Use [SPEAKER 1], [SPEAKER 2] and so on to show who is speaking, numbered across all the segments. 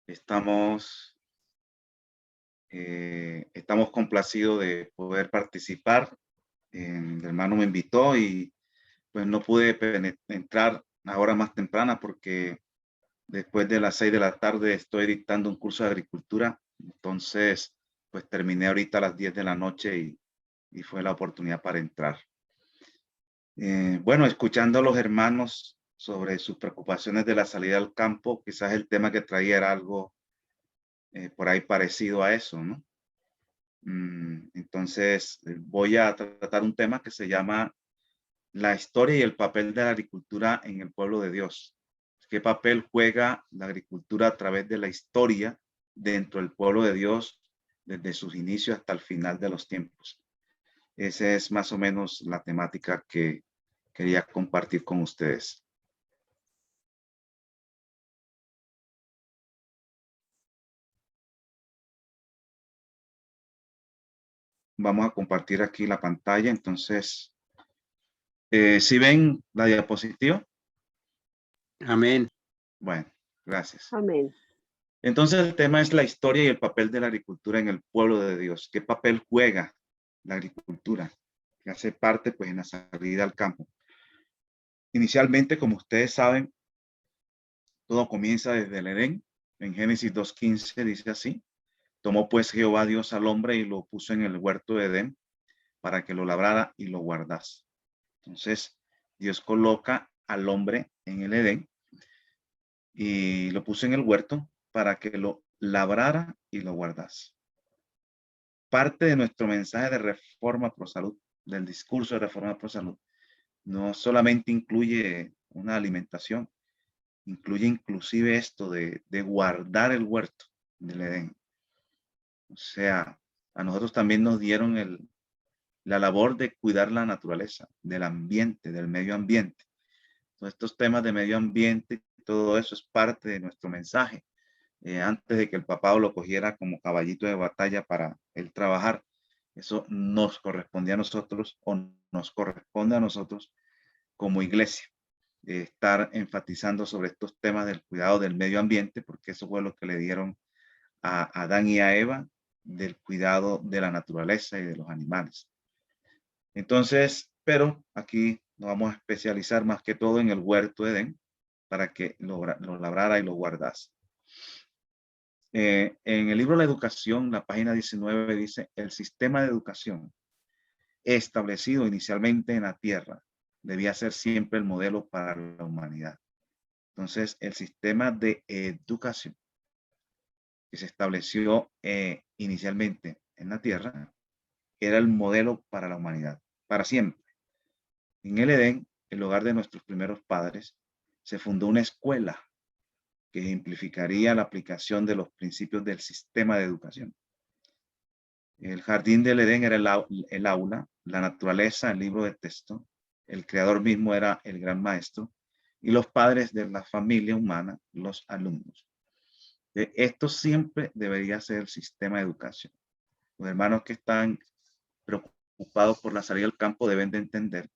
[SPEAKER 1] Estamos, estamos complacidos de poder participar. El hermano me invitó y pues no pude entrar a hora más temprana porque después de las 6 de la tarde estoy dictando un curso de agricultura. Entonces, pues terminé ahorita a las 10 de la noche y fue la oportunidad para entrar. Bueno, escuchando a los hermanos sobre sus preocupaciones de la salida al campo, quizás el tema que traía era algo por ahí parecido a eso, ¿no? Entonces, voy a tratar un tema que se llama la historia y el papel de la agricultura en el pueblo de Dios. ¿Qué papel juega la agricultura a través de la historia dentro del pueblo de Dios desde sus inicios hasta el final de los tiempos? Esa es más o menos la temática que quería compartir con ustedes. Vamos a compartir aquí la pantalla. Entonces, ¿sí ven la diapositiva?
[SPEAKER 2] Amén.
[SPEAKER 1] Bueno, gracias.
[SPEAKER 3] Amén.
[SPEAKER 1] Entonces el tema es la historia y el papel de la agricultura en el pueblo de Dios. ¿Qué papel juega la agricultura? Que hace parte pues en la salida al campo. Inicialmente, como ustedes saben, todo comienza desde el Edén. En Génesis 2:15 dice así: tomó pues Jehová Dios al hombre y lo puso en el huerto de Edén para que lo labrara y lo guardase. Entonces, Dios coloca al hombre en el Edén y lo puso en el huerto para que lo labrara y lo guardase. Parte de nuestro mensaje de Reforma Pro Salud, del discurso de Reforma Pro Salud, no solamente incluye una alimentación, incluye inclusive esto de guardar el huerto del Edén. O sea, a nosotros también nos dieron la labor de cuidar la naturaleza, del ambiente, del medio ambiente. Todos estos temas de medio ambiente, todo eso es parte de nuestro mensaje. Antes de que el papá lo cogiera como caballito de batalla para él trabajar, eso nos correspondía a nosotros o nos corresponde a nosotros como iglesia, estar enfatizando sobre estos temas del cuidado del medio ambiente, porque eso fue lo que le dieron a Adán y a Eva, del cuidado de la naturaleza y de los animales. Entonces, pero aquí nos vamos a especializar más que todo en el huerto de Edén para que lo labrara y lo guardase. En el libro La Educación, la página 19 dice: el sistema de educación establecido inicialmente en la tierra debía ser siempre el modelo para la humanidad. Entonces, el sistema de educación que se estableció inicialmente en la tierra era el modelo para la humanidad, para siempre. En el Edén, el hogar de nuestros primeros padres, se fundó una escuela que ejemplificaría la aplicación de los principios del sistema de educación. El jardín del Edén era el aula, la naturaleza, el libro de texto, el creador mismo era el gran maestro y los padres de la familia humana, los alumnos. Esto siempre debería ser el sistema de educación. Los hermanos que están preocupados por la salida al campo deben de entender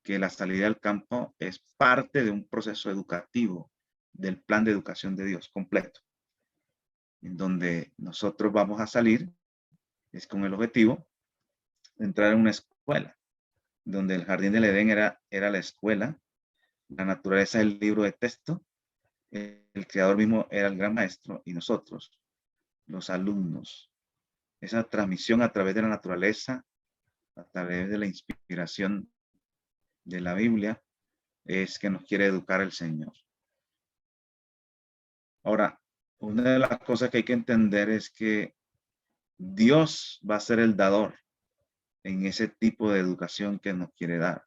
[SPEAKER 1] que la salida al campo es parte de un proceso educativo del plan de educación de Dios completo, en donde nosotros vamos a salir es con el objetivo de entrar en una escuela, donde el jardín del Edén era la escuela, la naturaleza es el libro de texto, el creador mismo era el gran maestro y nosotros, los alumnos. Esa transmisión a través de la naturaleza, a través de la inspiración de la Biblia, es que nos quiere educar el Señor. Ahora, una de las cosas que hay que entender es que Dios va a ser el dador en ese tipo de educación que nos quiere dar.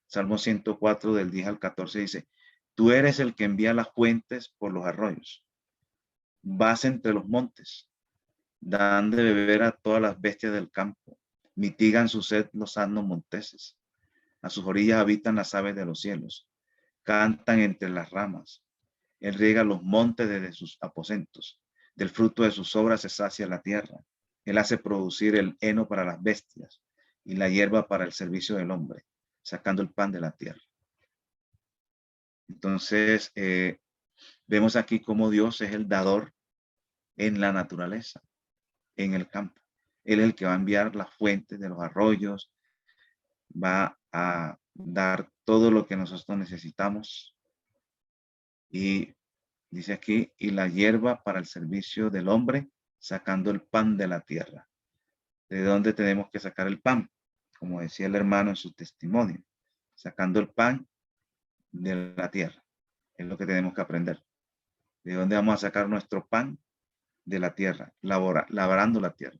[SPEAKER 1] Salmo 104 del 10 al 14 dice: tú eres el que envía las fuentes por los arroyos, vas entre los montes, dan de beber a todas las bestias del campo, mitigan su sed los asnos monteses, a sus orillas habitan las aves de los cielos, cantan entre las ramas, él riega los montes desde sus aposentos, del fruto de sus obras se sacia la tierra, él hace producir el heno para las bestias y la hierba para el servicio del hombre, sacando el pan de la tierra. Entonces, vemos aquí cómo Dios es el dador en la naturaleza, en el campo. Él es el que va a enviar las fuentes de los arroyos, va a dar todo lo que nosotros necesitamos. Y dice aquí, y la hierba para el servicio del hombre, sacando el pan de la tierra. ¿De dónde tenemos que sacar el pan? Como decía el hermano en su testimonio, sacando el pan de la tierra. Es lo que tenemos que aprender. ¿De dónde vamos a sacar nuestro pan? De la tierra, labrando la tierra.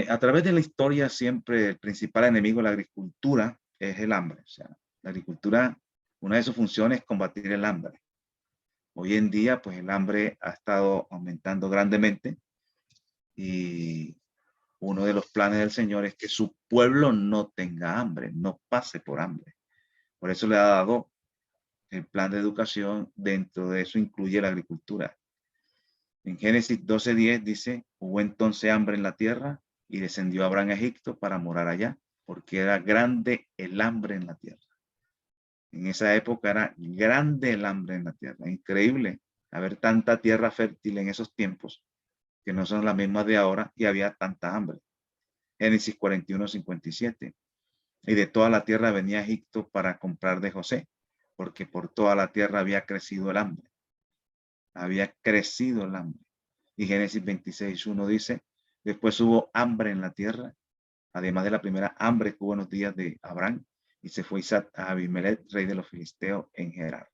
[SPEAKER 1] A través de la historia siempre el principal enemigo de la agricultura es el hambre. O sea, la agricultura, una de sus funciones es combatir el hambre. Hoy en día, pues el hambre ha estado aumentando grandemente y uno de los planes del Señor es que su pueblo no tenga hambre, no pase por hambre. Por eso le ha dado el plan de educación, dentro de eso incluye la agricultura. En Génesis 12:10 dice, hubo entonces hambre en la tierra y descendió Abraham a Egipto para morar allá, porque era grande el hambre en la tierra. En esa época era grande el hambre en la tierra. Increíble haber tanta tierra fértil en esos tiempos, que no son las mismas de ahora, y había tanta hambre. Génesis 41:57. Y de toda la tierra venía a Egipto para comprar de José, porque por toda la tierra había crecido el hambre. Había crecido el hambre. Y Génesis 26:1 dice, después hubo hambre en la tierra, además de la primera hambre que hubo en los días de Abraham, y se fue Isaac a Abimelech, rey de los filisteos, en Gerar.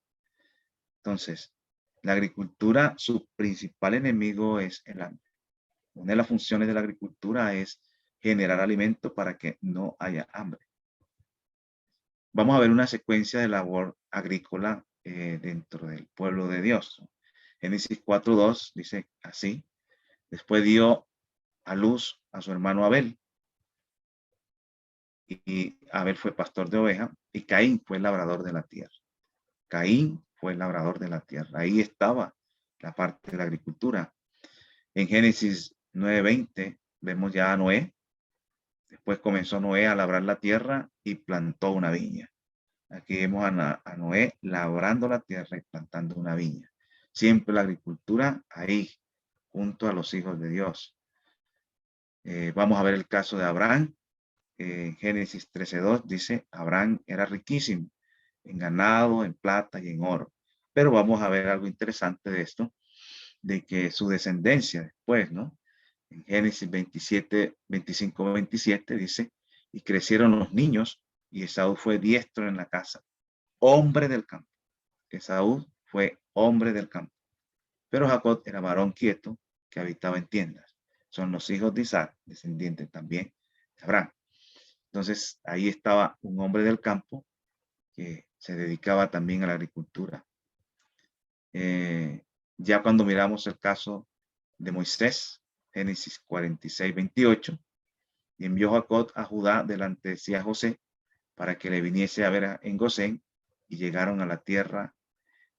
[SPEAKER 1] Entonces, la agricultura, su principal enemigo es el hambre. Una de las funciones de la agricultura es generar alimento para que no haya hambre. Vamos a ver una secuencia de labor agrícola dentro del pueblo de Dios. Génesis 4:2 dice así, después dio a luz a su hermano Abel, y Abel fue pastor de ovejas, y Caín fue labrador de la tierra. Caín fue labrador de la tierra. Ahí estaba la parte de la agricultura. En Génesis 9:20 vemos ya a Noé. Después comenzó Noé a labrar la tierra y plantó una viña. Aquí vemos a Noé labrando la tierra y plantando una viña. Siempre la agricultura ahí, junto a los hijos de Dios. Vamos a ver el caso de Abraham. Génesis 13:2 dice, Abraham era riquísimo en ganado, en plata y en oro. Pero vamos a ver algo interesante de esto, de que su descendencia después, ¿no? En Génesis 25:27 dice, y crecieron los niños, y Esaú fue diestro en la casa, hombre del campo. Esaú fue hombre del campo. Pero Jacob era varón quieto, que habitaba en tiendas. Son los hijos de Isaac, descendientes también de Abraham. Entonces, ahí estaba un hombre del campo que se dedicaba también a la agricultura. Ya cuando miramos el caso de Moisés, Génesis 46:28, y envió Jacob a Judá delante de sí a José para que le viniese a ver en Gosén, y llegaron a la tierra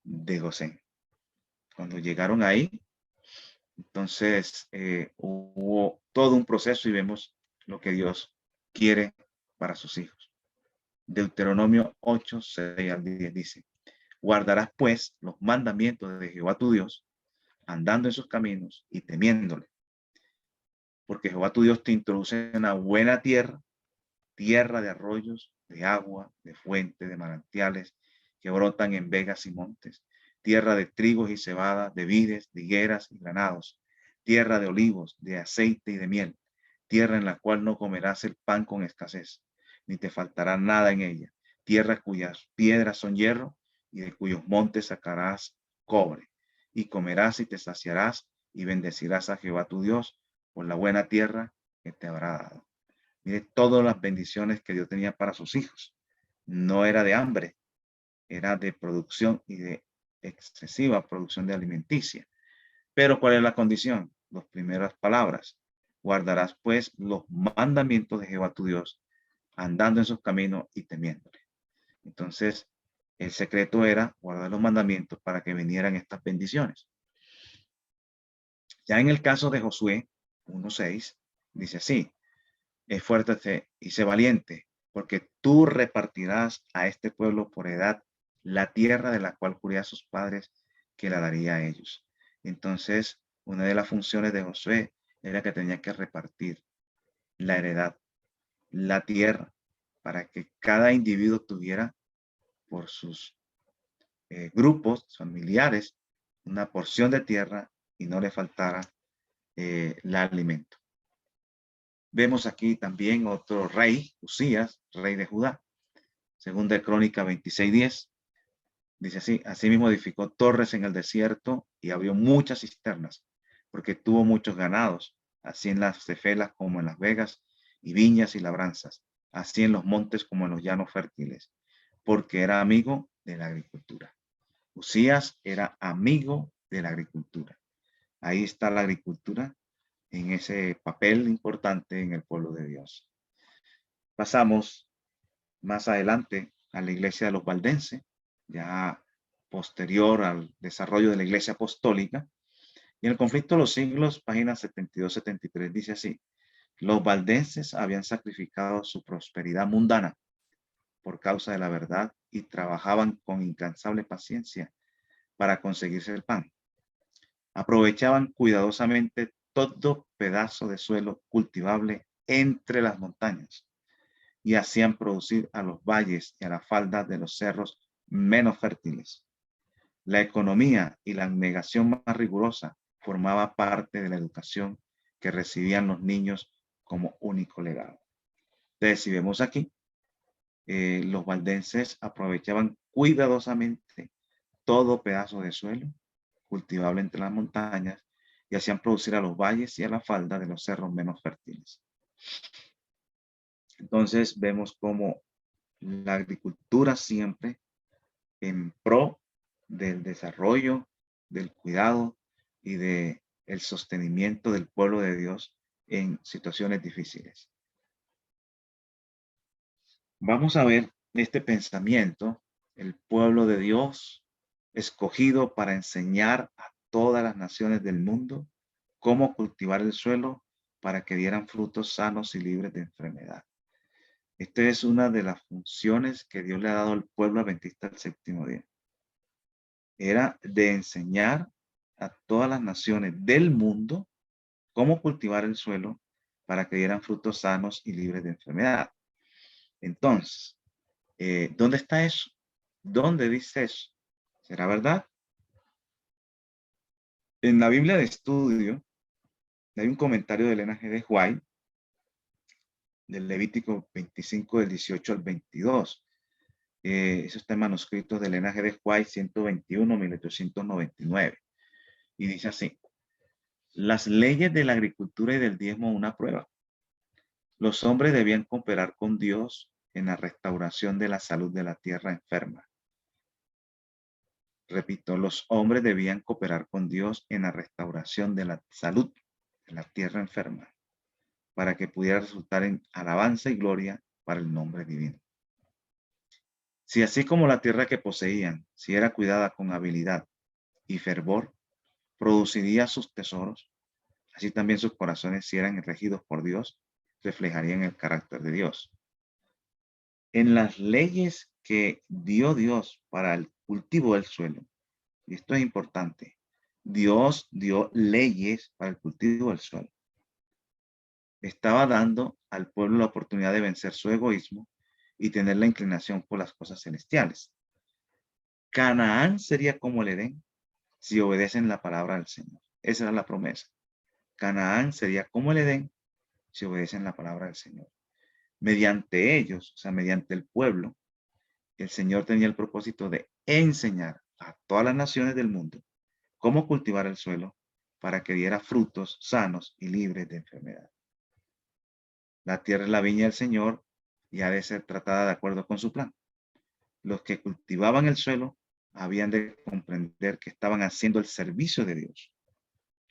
[SPEAKER 1] de Gosén. Cuando llegaron ahí, entonces hubo todo un proceso y vemos lo que Dios quiere para sus hijos. Deuteronomio 8:6-10 dice, guardarás pues los mandamientos de Jehová tu Dios, andando en sus caminos y temiéndole. Porque Jehová tu Dios te introduce en una buena tierra, tierra de arroyos, de agua, de fuentes, de manantiales que brotan en vegas y montes, tierra de trigos y cebada, de vides, de higueras y granados, tierra de olivos, de aceite y de miel, tierra en la cual no comerás el pan con escasez, ni te faltará nada en ella, tierra cuyas piedras son hierro y de cuyos montes sacarás cobre, y comerás y te saciarás y bendecirás a Jehová tu Dios por la buena tierra que te habrá dado. Mire todas las bendiciones que Dios tenía para sus hijos. No era de hambre, era de producción y de excesiva producción de alimenticia. Pero ¿cuál es la condición? Las primeras palabras. Guardarás pues los mandamientos de Jehová tu Dios, andando en sus caminos y temiéndole. Entonces, el secreto era guardar los mandamientos para que vinieran estas bendiciones. Ya en el caso de Josué 1:6, dice así, esfuérzate y sé valiente, porque tú repartirás a este pueblo por edad la tierra de la cual juré a sus padres que la daría a ellos. Entonces, una de las funciones de Josué era que tenía que repartir la heredad, la tierra, para que cada individuo tuviera por sus grupos familiares una porción de tierra y no le faltara el alimento. Vemos aquí también otro rey, Usías, rey de Judá. Segunda de Crónica 26:10. Dice así: asimismo edificó torres en el desierto y abrió muchas cisternas, porque tuvo muchos ganados, así en las cefelas como en las vegas, y viñas y labranzas, así en los montes como en los llanos fértiles, porque era amigo de la agricultura. Usías era amigo de la agricultura. Ahí está la agricultura en ese papel importante en el pueblo de Dios. Pasamos más adelante a la iglesia de los valdenses, ya posterior al desarrollo de la iglesia apostólica. Y en el conflicto de los siglos, páginas 72-73, dice así: los valdenses habían sacrificado su prosperidad mundana por causa de la verdad y trabajaban con incansable paciencia para conseguirse el pan. Aprovechaban cuidadosamente todo pedazo de suelo cultivable entre las montañas y hacían producir a los valles y a la falda de los cerros menos fértiles. La economía y la abnegación más rigurosa formaba parte de la educación que recibían los niños como único legado. Entonces, si vemos aquí, los valdenses aprovechaban cuidadosamente todo pedazo de suelo cultivable entre las montañas y hacían producir a los valles y a la falda de los cerros menos fértiles. Entonces vemos cómo la agricultura siempre en pro del desarrollo, del cuidado y del sostenimiento del pueblo de Dios en situaciones difíciles. Vamos a ver este pensamiento, el pueblo de Dios escogido para enseñar a todas las naciones del mundo cómo cultivar el suelo para que dieran frutos sanos y libres de enfermedad. Esta es una de las funciones que Dios le ha dado al pueblo adventista del séptimo día. Era de enseñar a todas las naciones del mundo cómo cultivar el suelo para que dieran frutos sanos y libres de enfermedad. Entonces, ¿dónde está eso? ¿Dónde dice eso? ¿Será verdad? En la Biblia de estudio hay un comentario de Elena G. de White del Levítico 25 del 18 al 22. Eso está en manuscritos de Elena G. de White 121, 1899. Y dice así: las leyes de la agricultura y del diezmo una prueba. Los hombres debían cooperar con Dios en la restauración de la salud de la tierra enferma. Repito, los hombres debían cooperar con Dios en la restauración de la salud de la tierra enferma, para que pudiera resultar en alabanza y gloria para el nombre divino. Si así como la tierra que poseían, si era cuidada con habilidad y fervor, produciría sus tesoros, así también sus corazones, si eran regidos por Dios, reflejarían el carácter de Dios. En las leyes que dio Dios para el cultivo del suelo, y esto es importante, Dios dio leyes para el cultivo del suelo. Estaba dando al pueblo la oportunidad de vencer su egoísmo y tener la inclinación por las cosas celestiales. Canaán sería como el Edén si obedecen la palabra del Señor. Esa era la promesa. Canaán sería como el Edén si obedecen la palabra del Señor. Mediante ellos, o sea, mediante el pueblo, el Señor tenía el propósito de enseñar a todas las naciones del mundo cómo cultivar el suelo para que diera frutos sanos y libres de enfermedad. La tierra es la viña del Señor y ha de ser tratada de acuerdo con su plan. Los que cultivaban el suelo habían de comprender que estaban haciendo el servicio de Dios.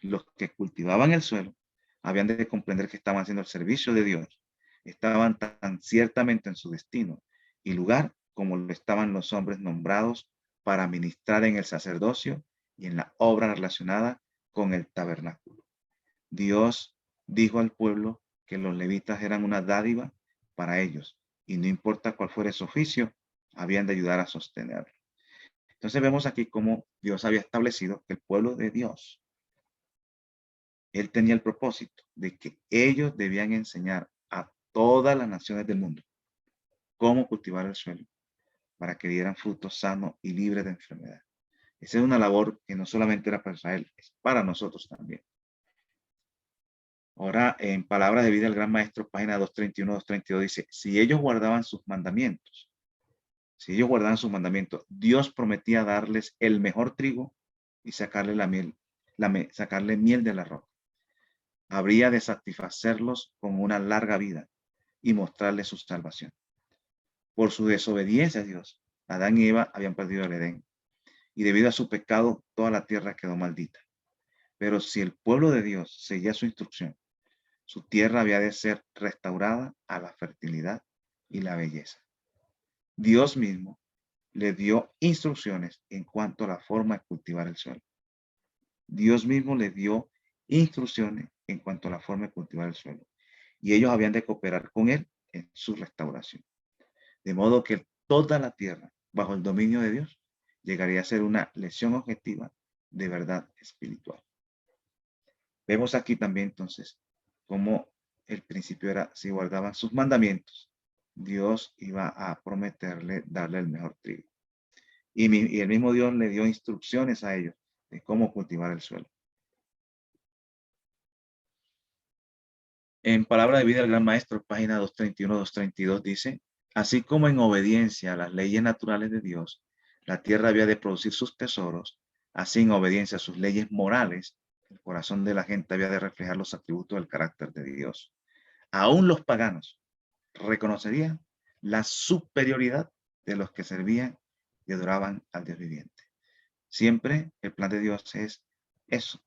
[SPEAKER 1] Los que cultivaban el suelo habían de comprender que estaban haciendo el servicio de Dios. Estaban tan ciertamente en su destino y lugar como lo estaban los hombres nombrados para ministrar en el sacerdocio y en la obra relacionada con el tabernáculo. Dios dijo al pueblo que los levitas eran una dádiva para ellos y no importa cuál fuera su oficio, habían de ayudar a sostenerlo. Entonces vemos aquí cómo Dios había establecido que el pueblo de Dios, él tenía el propósito de que ellos debían enseñar a todas las naciones del mundo cómo cultivar el suelo para que dieran frutos sanos y libres de enfermedad. Esa es una labor que no solamente era para Israel, es para nosotros también. Ahora, en Palabras de Vida del Gran Maestro, página 231, 232, dice, si ellos guardaban sus mandamientos, Dios prometía darles el mejor trigo y sacarle la miel, sacarle miel de la roca. Habría de satisfacerlos con una larga vida y mostrarles su salvación. Por su desobediencia a Dios, Adán y Eva habían perdido el Edén, y debido a su pecado, toda la tierra quedó maldita. Pero si el pueblo de Dios seguía su instrucción, su tierra había de ser restaurada a la fertilidad y la belleza. Dios mismo le dio instrucciones en cuanto a la forma de cultivar el suelo. Dios mismo le dio instrucciones en cuanto a la forma de cultivar el suelo. Y ellos habían de cooperar con él en su restauración. De modo que toda la tierra, bajo el dominio de Dios, llegaría a ser una lección objetiva de verdad espiritual. Vemos aquí también entonces cómo el principio era, si guardaban sus mandamientos, Dios iba a prometerle darle el mejor trigo. Y el mismo Dios le dio instrucciones a ellos de cómo cultivar el suelo. En Palabra de Vida del Gran Maestro, página 231, 232, dice, así como en obediencia a las leyes naturales de Dios, la tierra había de producir sus tesoros, así en obediencia a sus leyes morales, el corazón de la gente había de reflejar los atributos del carácter de Dios. Aún los paganos reconocerían la superioridad de los que servían y adoraban al Dios viviente. Siempre el plan de Dios es eso,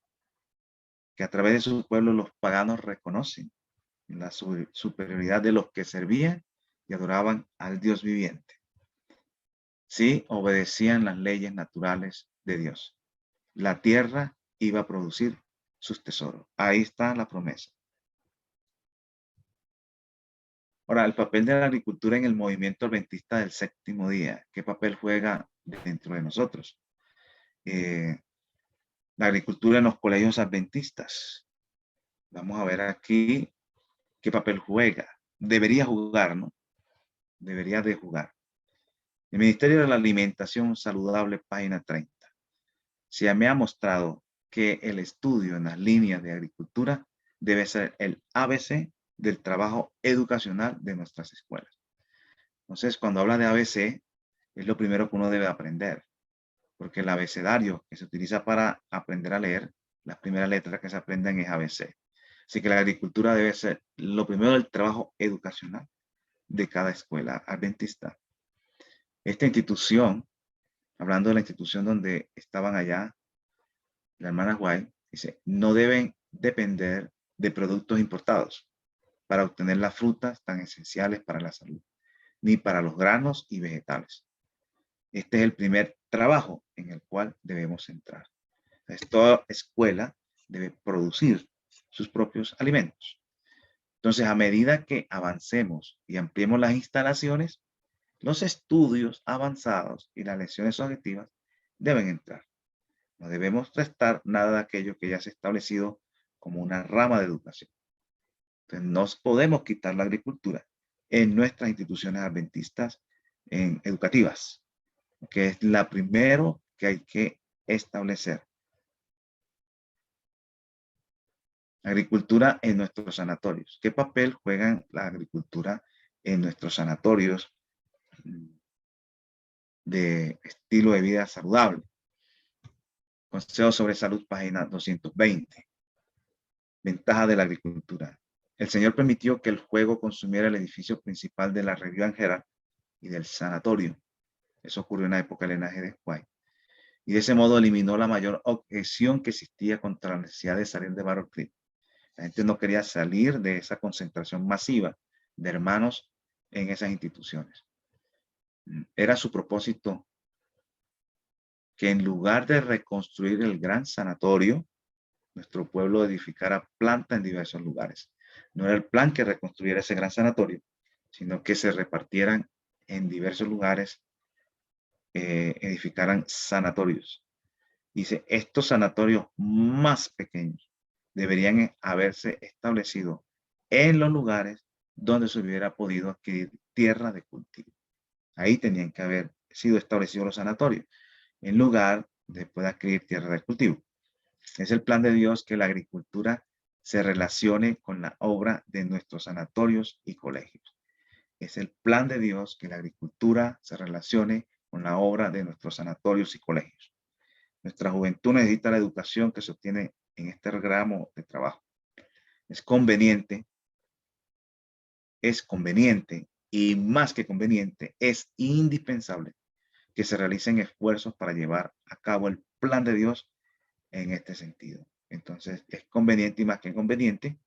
[SPEAKER 1] que a través de su pueblo los paganos reconocen la superioridad de los que servían y adoraban al Dios viviente. Sí, obedecían las leyes naturales de Dios. La tierra iba a producir sus tesoros. Ahí está la promesa. Ahora, el papel de la agricultura en el movimiento adventista del séptimo día. ¿Qué papel juega dentro de nosotros? La agricultura en los colegios adventistas. Vamos a ver aquí qué papel juega. Debería jugar, ¿no? Debería de jugar. El Ministerio de la Alimentación Saludable, página 30. Se me ha mostrado que el estudio en las líneas de agricultura debe ser el ABC del trabajo educacional de nuestras escuelas. Entonces, cuando habla de ABC, es lo primero que uno debe aprender, porque el abecedario que se utiliza para aprender a leer, las primeras letras que se aprenden es ABC. Así que la agricultura debe ser lo primero del trabajo educacional de cada escuela adventista. Esta institución, hablando de la institución donde estaban allá, la hermana White, dice, no deben depender de productos importados para obtener las frutas tan esenciales para la salud, ni para los granos y vegetales. Este es el primer trabajo en el cual debemos entrar. Entonces, toda escuela debe producir sus propios alimentos. Entonces, a medida que avancemos y ampliemos las instalaciones, los estudios avanzados y las lecciones objetivas deben entrar. No debemos restar nada de aquello que ya se ha establecido como una rama de educación. Entonces, no podemos quitar la agricultura en nuestras instituciones adventistas educativas, que es la primero que hay que establecer. Agricultura en nuestros sanatorios. ¿Qué papel juega la agricultura en nuestros sanatorios de estilo de vida saludable? Consejo sobre salud, página 220. Ventaja de la agricultura. El Señor permitió que el fuego consumiera el edificio principal de la región Gerard y del sanatorio. Eso ocurrió en la época del linaje de White. Y de ese modo eliminó la mayor objeción que existía contra la necesidad de salir de Battle Creek. La gente no quería salir de esa concentración masiva de hermanos en esas instituciones. Era su propósito que en lugar de reconstruir el gran sanatorio, nuestro pueblo edificara planta en diversos lugares. No era el plan que reconstruyera ese gran sanatorio, sino que se repartieran en diversos lugares edificaran sanatorios. Dice, estos sanatorios más pequeños deberían haberse establecido en los lugares donde se hubiera podido adquirir tierra de cultivo. Ahí tenían que haber sido establecidos los sanatorios, en lugar de poder adquirir tierra de cultivo. Es el plan de Dios que la agricultura se relacione con la obra de nuestros sanatorios y colegios. Es el plan de Dios que la agricultura se relacione con la obra de nuestros sanatorios y colegios. Nuestra juventud necesita la educación que se obtiene en este ramo de trabajo. Es conveniente y más que conveniente, es indispensable que se realicen esfuerzos para llevar a cabo el plan de Dios en este sentido. Entonces, es conveniente y más que conveniente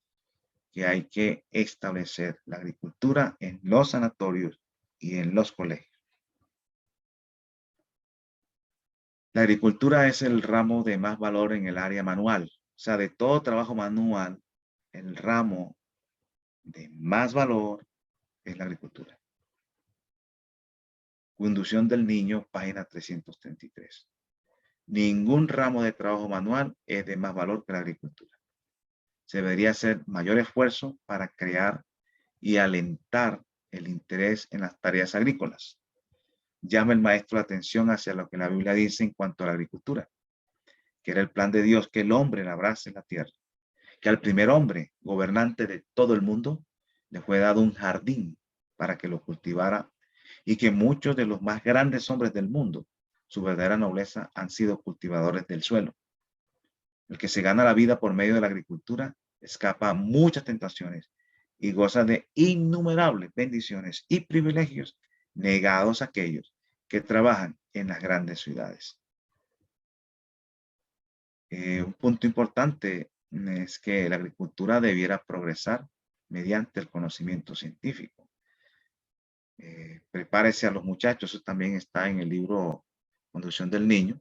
[SPEAKER 1] que hay que establecer la agricultura en los sanatorios y en los colegios. La agricultura es el ramo de más valor en el área manual. O sea, de todo trabajo manual, el ramo de más valor es la agricultura. Conducción del niño, página 333. Ningún ramo de trabajo manual es de más valor que la agricultura. Se debería hacer mayor esfuerzo para crear y alentar el interés en las tareas agrícolas. Llama el maestro la atención hacia lo que la Biblia dice en cuanto a la agricultura, que era el plan de Dios que el hombre labrase la tierra, que al primer hombre, gobernante de todo el mundo, le fue dado un jardín para que lo cultivara y que muchos de los más grandes hombres del mundo, su verdadera nobleza, han sido cultivadores del suelo. El que se gana la vida por medio de la agricultura escapa a muchas tentaciones y goza de innumerables bendiciones y privilegios negados a aquellos que trabajan en las grandes ciudades. Un punto importante es que la agricultura debiera progresar mediante el conocimiento científico. Prepárese a los muchachos, eso también está en el libro Conducción del Niño.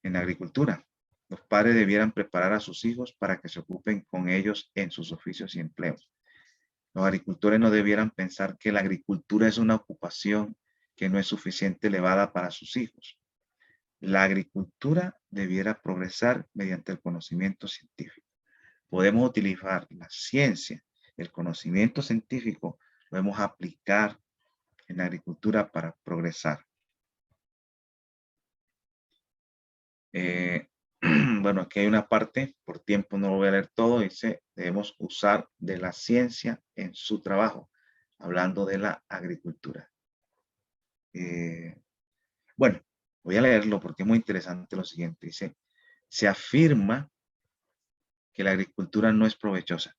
[SPEAKER 1] En la agricultura, los padres debieran preparar a sus hijos para que se ocupen con ellos en sus oficios y empleos. Los agricultores no debieran pensar que la agricultura es una ocupación que no es suficiente elevada para sus hijos. La agricultura debiera progresar mediante el conocimiento científico. Podemos utilizar la ciencia, el conocimiento científico, podemos aplicar en la agricultura para progresar. Bueno, aquí hay una parte, por tiempo no lo voy a leer todo, dice, debemos usar de la ciencia en su trabajo, hablando de la agricultura. Bueno, voy a leerlo porque es muy interesante lo siguiente. Dice, se afirma que la agricultura no es provechosa.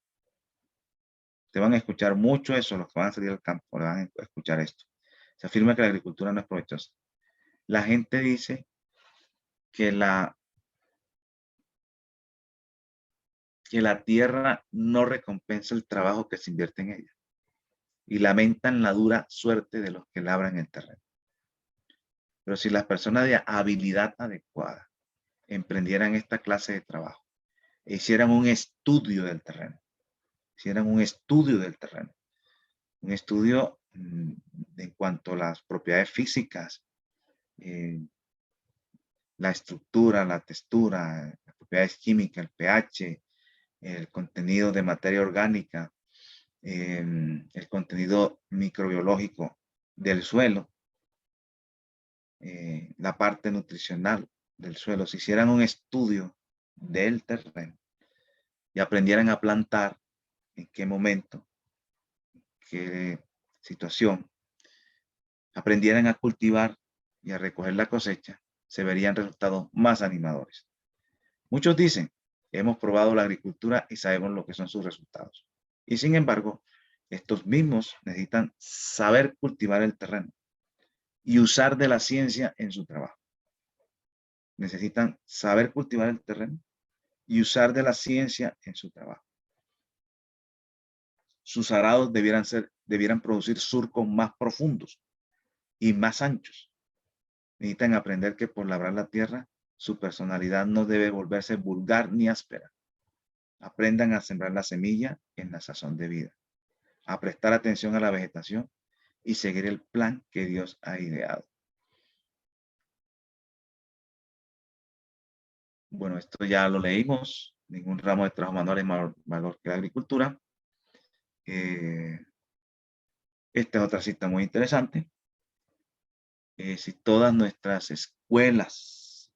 [SPEAKER 1] Te van a escuchar mucho eso, los que van a salir al campo, van a escuchar esto. Se afirma que la agricultura no es provechosa. La gente dice que la tierra no recompensa el trabajo que se invierte en ella y lamentan la dura suerte de los que labran el terreno. Pero si las personas de habilidad adecuada emprendieran esta clase de trabajo e hicieran un estudio del terreno, un estudio en cuanto a las propiedades físicas, la estructura, la textura, las propiedades químicas, el pH, el contenido de materia orgánica, el contenido microbiológico del suelo, la parte nutricional del suelo. Si hicieran un estudio del terreno y aprendieran a plantar, en qué momento, qué situación, aprendieran a cultivar y a recoger la cosecha, se verían resultados más animadores. Muchos dicen, hemos probado la agricultura y sabemos lo que son sus resultados. Y sin embargo, estos mismos necesitan saber cultivar el terreno y usar de la ciencia en su trabajo. Necesitan saber cultivar el terreno y usar de la ciencia en su trabajo. Sus arados debieran producir surcos más profundos y más anchos. Necesitan aprender que por labrar la tierra, su personalidad no debe volverse vulgar ni áspera. Aprendan a sembrar la semilla en la sazón de vida, a prestar atención a la vegetación y seguir el plan que Dios ha ideado. Bueno, esto ya lo leímos. Ningún ramo de trabajo manual es mayor valor que la agricultura. Esta es otra cita muy interesante. Si todas nuestras escuelas,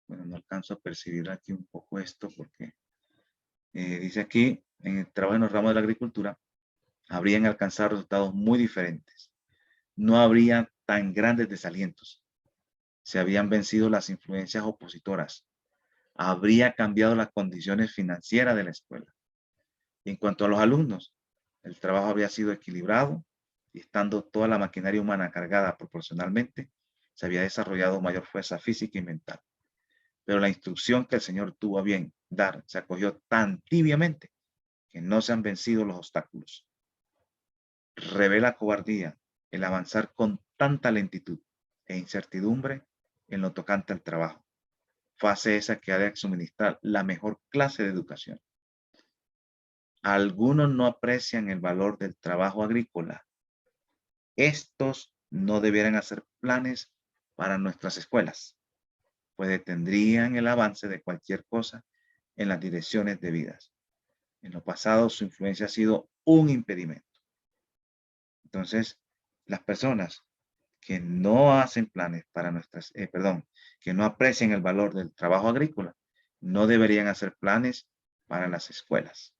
[SPEAKER 1] bueno, no alcanzo a percibir aquí un poco esto porque dice aquí, en el trabajo en los ramos de la agricultura, habrían alcanzado resultados muy diferentes. No habría tan grandes desalientos. Se habían vencido las influencias opositoras. Habría cambiado las condiciones financieras de la escuela. Y en cuanto a los alumnos, el trabajo habría sido equilibrado y estando toda la maquinaria humana cargada proporcionalmente, se había desarrollado mayor fuerza física y mental. Pero la instrucción que el Señor tuvo a bien dar se acogió tan tibiamente que no se han vencido los obstáculos. Revela cobardía el avanzar con tanta lentitud e incertidumbre en lo tocante al trabajo. Fase esa que ha de suministrar la mejor clase de educación. Algunos no aprecian el valor del trabajo agrícola. Estos no debieran hacer planes para nuestras escuelas, pues detendrían el avance de cualquier cosa en las direcciones debidas. En lo pasado, su influencia ha sido un impedimento. Entonces, las personas que no hacen planes para nuestras, que no aprecian el valor del trabajo agrícola, no deberían hacer planes para las escuelas.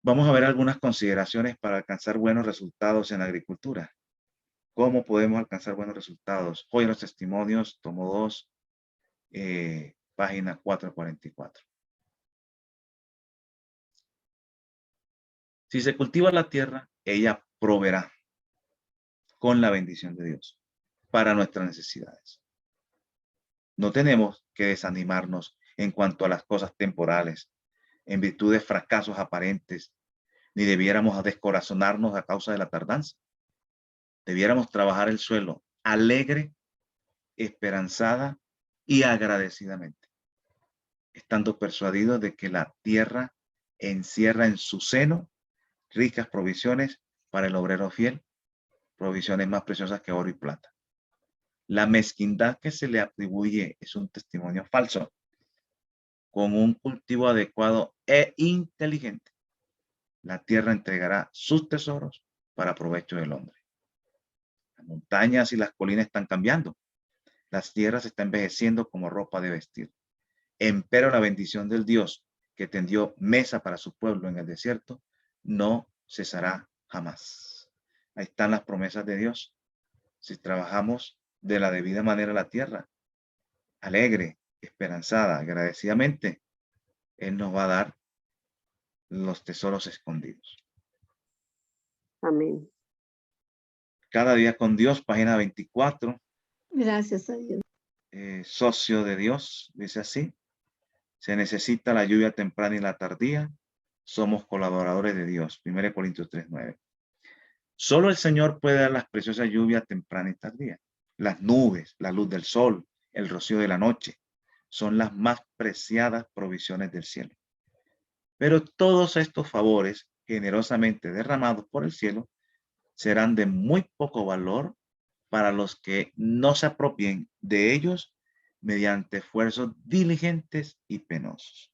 [SPEAKER 1] Vamos a ver algunas consideraciones para alcanzar buenos resultados en la agricultura. ¿Cómo podemos alcanzar buenos resultados? Hoy en los testimonios, tomo 2, página 444. Si se cultiva la tierra, ella proveerá con la bendición de Dios para nuestras necesidades. No tenemos que desanimarnos en cuanto a las cosas temporales, en virtud de fracasos aparentes, ni debiéramos descorazonarnos a causa de la tardanza. Debiéramos trabajar el suelo alegre, esperanzada y agradecidamente, estando persuadidos de que la tierra encierra en su seno ricas provisiones para el obrero fiel, provisiones más preciosas que oro y plata. La mezquindad que se le atribuye es un testimonio falso. Con un cultivo adecuado e inteligente, la tierra entregará sus tesoros para provecho del hombre. Las montañas y las colinas están cambiando. Las tierras están envejeciendo como ropa de vestir. Empero la bendición del Dios que tendió mesa para su pueblo en el desierto no cesará jamás. Ahí están las promesas de Dios. Si trabajamos de la debida manera la tierra, alegre, esperanzada, agradecidamente, Él nos va a dar los tesoros escondidos.
[SPEAKER 3] Amén.
[SPEAKER 1] Cada día con Dios, página 24.
[SPEAKER 3] Gracias a Dios.
[SPEAKER 1] Socio de Dios, dice así. Se necesita la lluvia temprana y la tardía. Somos colaboradores de Dios. 1 Corintios 3:9. Solo el Señor puede dar las preciosas lluvias temprana y tardía. Las nubes, la luz del sol, el rocío de la noche, son las más preciadas provisiones del cielo. Pero todos estos favores, generosamente derramados por el cielo, serán de muy poco valor para los que no se apropien de ellos mediante esfuerzos diligentes y penosos.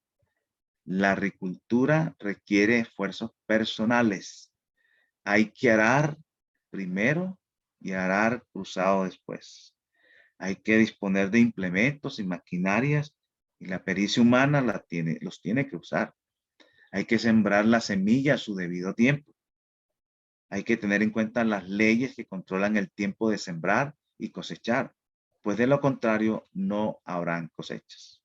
[SPEAKER 1] La agricultura requiere esfuerzos personales. Hay que arar primero y arar cruzado después. Hay que disponer de implementos y maquinarias y la pericia humana los tiene que usar. Hay que sembrar la semilla a su debido tiempo. Hay que tener en cuenta las leyes que controlan el tiempo de sembrar y cosechar, pues de lo contrario no habrán cosechas.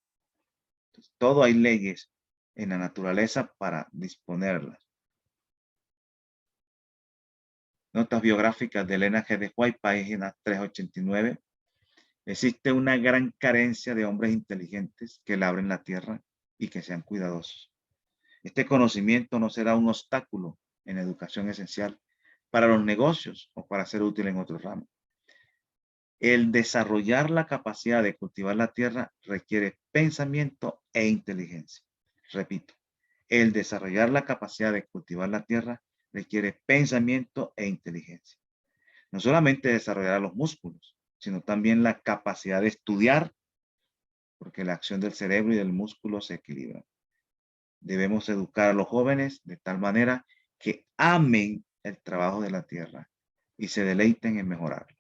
[SPEAKER 1] Entonces, todo hay leyes en la naturaleza para disponerlas. Notas biográficas de Elena G. de White, página 389. Existe una gran carencia de hombres inteligentes que labren la tierra y que sean cuidadosos. Este conocimiento no será un obstáculo en la educación esencial para los negocios o para ser útil en otros ramos. El desarrollar la capacidad de cultivar la tierra requiere pensamiento e inteligencia. Repito, el desarrollar la capacidad de cultivar la tierra requiere pensamiento e inteligencia. No solamente desarrollar los músculos, sino también la capacidad de estudiar, porque la acción del cerebro y del músculo se equilibran. Debemos educar a los jóvenes de tal manera que amen el trabajo de la tierra y se deleiten en mejorarlo.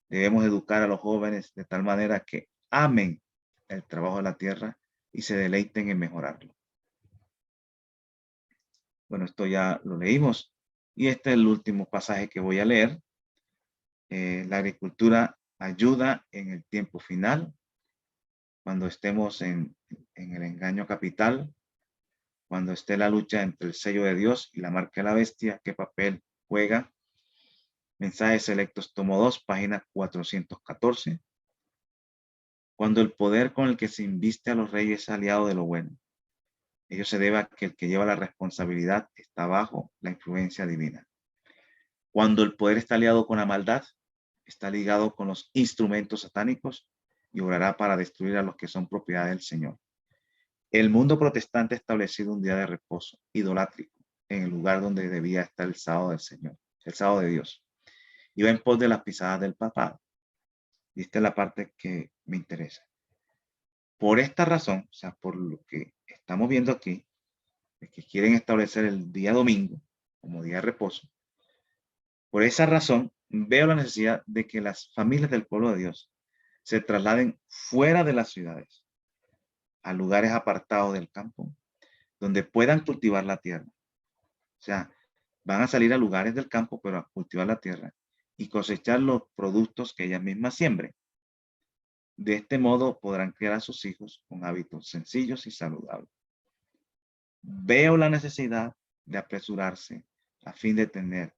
[SPEAKER 1] Debemos educar a los jóvenes de tal manera que amen el trabajo de la tierra y se deleiten en mejorarlo. Bueno, esto ya lo leímos y este es el último pasaje que voy a leer. La agricultura ayuda en el tiempo final, cuando estemos en el engaño capital, cuando esté la lucha entre el sello de Dios y la marca de la bestia, ¿qué papel juega? Mensajes selectos, tomo 2, página 414. Cuando el poder con el que se inviste a los reyes es aliado de lo bueno, ello se debe a que el que lleva la responsabilidad está bajo la influencia divina. Cuando el poder está aliado con la maldad, está ligado con los instrumentos satánicos y obrará para destruir a los que son propiedad del Señor. El mundo protestante ha establecido un día de reposo idolátrico en el lugar donde debía estar el sábado del Señor, el sábado de Dios. Y va en pos de las pisadas del papado. Y esta es la parte que me interesa. Por esta razón, o sea, por lo que estamos viendo aquí, es que quieren establecer el día domingo como día de reposo. Por esa razón, veo la necesidad de que las familias del pueblo de Dios se trasladen fuera de las ciudades, a lugares apartados del campo, donde puedan cultivar la tierra. O sea, van a salir a lugares del campo, pero a cultivar la tierra y cosechar los productos que ellas mismas siembren. De este modo podrán criar a sus hijos con hábitos sencillos y saludables. Veo la necesidad de apresurarse a fin de tener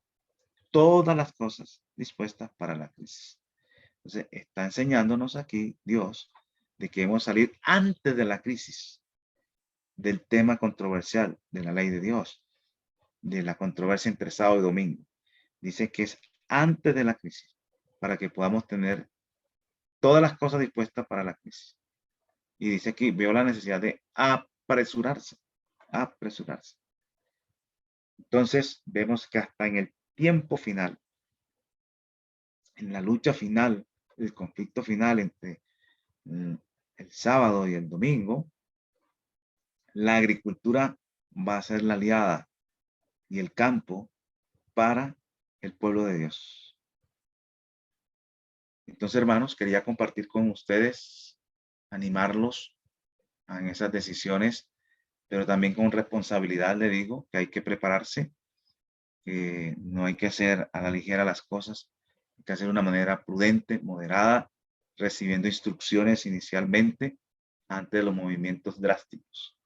[SPEAKER 1] todas las cosas dispuestas para la crisis. Entonces, está enseñándonos aquí Dios de que debemos salir antes de la crisis, del tema controversial de la ley de Dios, de la controversia entre sábado y domingo. Dice que es antes de la crisis, para que podamos tener todas las cosas dispuestas para la crisis. Y dice aquí, veo la necesidad de apresurarse. Entonces, vemos que hasta en el tiempo final, en la lucha final, el conflicto final entre el sábado y el domingo, la agricultura va a ser la aliada y el campo para el pueblo de Dios. Entonces, hermanos, quería compartir con ustedes, animarlos en esas decisiones, pero también con responsabilidad le digo que hay que prepararse, que no hay que hacer a la ligera las cosas, hay que hacer de una manera prudente, moderada, recibiendo instrucciones inicialmente antes de los movimientos drásticos.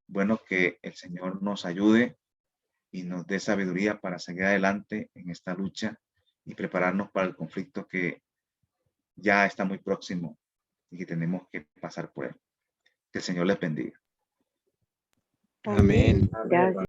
[SPEAKER 1] Bueno, que el Señor nos ayude y nos dé sabiduría para seguir adelante en esta lucha y prepararnos para el conflicto que ya está muy próximo y que tenemos que pasar por él. Que el Señor les bendiga.
[SPEAKER 2] Amén.
[SPEAKER 3] Gracias.